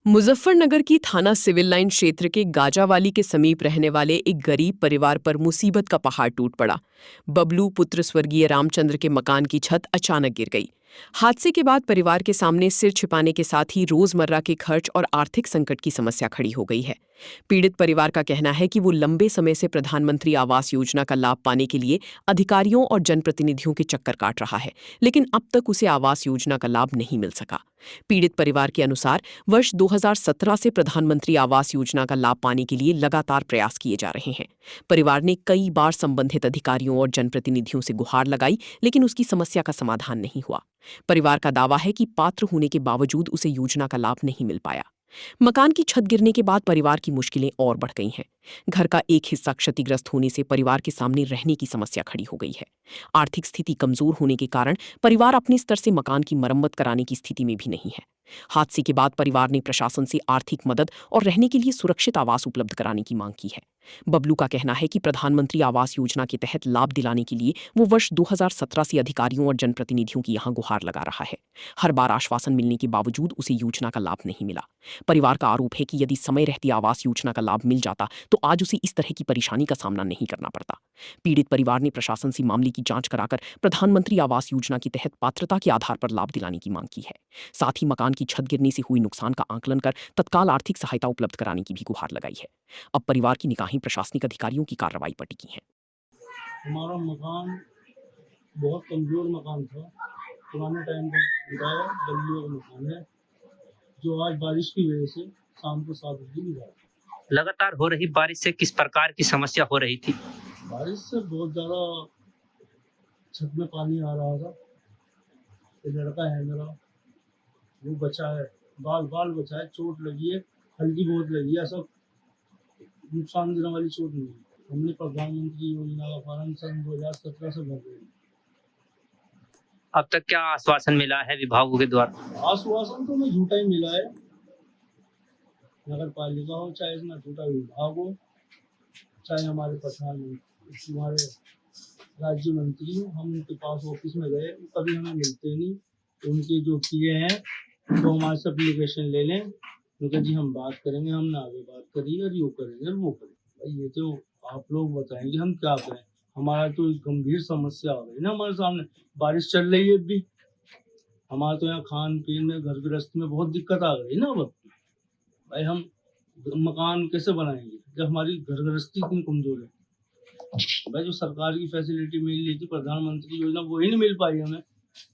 मुजफ्फरनगर की थाना civil line क्षेत्र के गाजावाली के समीप रहने वाले एक गरीब परिवार पर मुसीबत का पहाड़ टूट पड़ा। बबलू पुत्र स्वर्गीय रामचंद्र के मकान की छत अचानक गिर गई। हादसे के बाद परिवार के सामने सिर छिपाने के साथ ही रोजमर्रा के खर्च और आर्थिक संकट की समस्या खड़ी हो गई है। पीड़ित परिवार का कहना है कि वो लंबे समय से प्रधानमंत्री आवास योजना का लाभ पाने के लिए अधिकारियों और जनप्रतिनिधियों के चक्कर काट रहा है, लेकिन अब तक उसे आवास योजना का लाभ नहीं मिल सका। पीड़ित परिवार के अनुसार वर्ष 2017 से प्रधानमंत्री आवास योजना का लाभ पाने के लिए लगातार प्रयास किए जा रहे हैं। परिवार ने कई बार संबंधित अधिकारियों और जनप्रतिनिधियों से गुहार लगाई, लेकिन उसकी समस्या का समाधान नहीं हुआ। परिवार का दावा है कि पात्र होने के बावजूद उसे योजना का लाभ नहीं मिल पाया। मकान की छत गिरने के बाद परिवार की मुश्किलें और बढ़ गई हैं। घर का एक हिस्सा क्षतिग्रस्त होने से परिवार के सामने रहने की समस्या खड़ी हो गई है। आर्थिक स्थिति कमजोर होने के कारण परिवार अपने स्तर से मकान की मरम्मत कराने की स्थिति में भी नहीं है। हादसे के बाद परिवार ने प्रशासन से आर्थिक मदद और रहने के लिए सुरक्षित आवास उपलब्ध कराने की मांग की है। बबलू का कहना है कि प्रधानमंत्री आवास योजना के तहत लाभ दिलाने के लिए वो वर्ष 2017 से अधिकारियों और जनप्रतिनिधियों की यहां गुहार लगा रहा है। हर बार आश्वासन मिलने के बावजूद उसे योजना का लाभ नहीं मिला। परिवार का आरोप है कि यदि समय रहती आवास योजना का लाभ मिल जाता तो आज उसे इस तरह की परेशानी का सामना नहीं करना पड़ता। पीड़ित परिवार ने प्रशासन से मामले की जांच कराकर प्रधानमंत्री आवास योजना के तहत पात्रता के आधार पर लाभ दिलाने की मांग की है। साथ ही मकान की छत गिरने से हुई नुकसान का आकलन कर तत्काल आर्थिक सहायता उपलब्ध कराने की भी गुहार लगाई है। अब परिवार की निगाहें प्रशासनिक अधिकारियों की कार्रवाई पर टिकी हैं। हमारा मकान बहुत कमजोर मकान था, पुराने टाइम का मकान है, गलियों का मकान है, जो आज बारिश की वजह से शाम को 7 बजे गिरा। लगातार हो रही बारिश से किस प्रकार की समस्या हो रही थी? बारिश से बहुत ज़्यादा छत में पानी आ रहा था। एक लड़का है मेरा, वो बचा है, बाल बाल बचा है, चोट लगी है, हल्की बहुत लगी है, सब नुकसान देने वाली चोट नहीं है। हमने प्रधानमंत्री योजना का फॉर्म सन 2017 से भर दिया। अब तक क्या आश्वासन मिला है विभागों के द्वारा? आश्वासन तो हमें झूठा ही मिला है। नगर पालिका हो, चाहे इसमें झूठा विभाग हो, चाहे हमारे प्रधानमंत्री, हमारे राज्य मंत्री हो, हम उनके पास ऑफिस में गए, कभी हमें मिलते नहीं। उनके जो किए हैं वो हमारे से एप्लीकेशन ले लें, उनके जी हम बात करेंगे, हमने आगे बात करी और यो करेंगे वो करेंगे। भाई ये तो आप लोग बताएंगे हम क्या करें। हमारा तो गंभीर समस्या आ गई ना हमारे सामने। बारिश चल रही है भी, हमारा तो यहाँ खान पीन में, घर गृहस्थी में बहुत दिक्कत आ गई ना। अब भाई हम मकान कैसे बनाएंगे जब हमारी घर गृहस्थी इतनी कमजोर है। भाई जो सरकार की फैसिलिटी मिल रही थी प्रधानमंत्री योजना, वो ही नहीं मिल पाई हमें।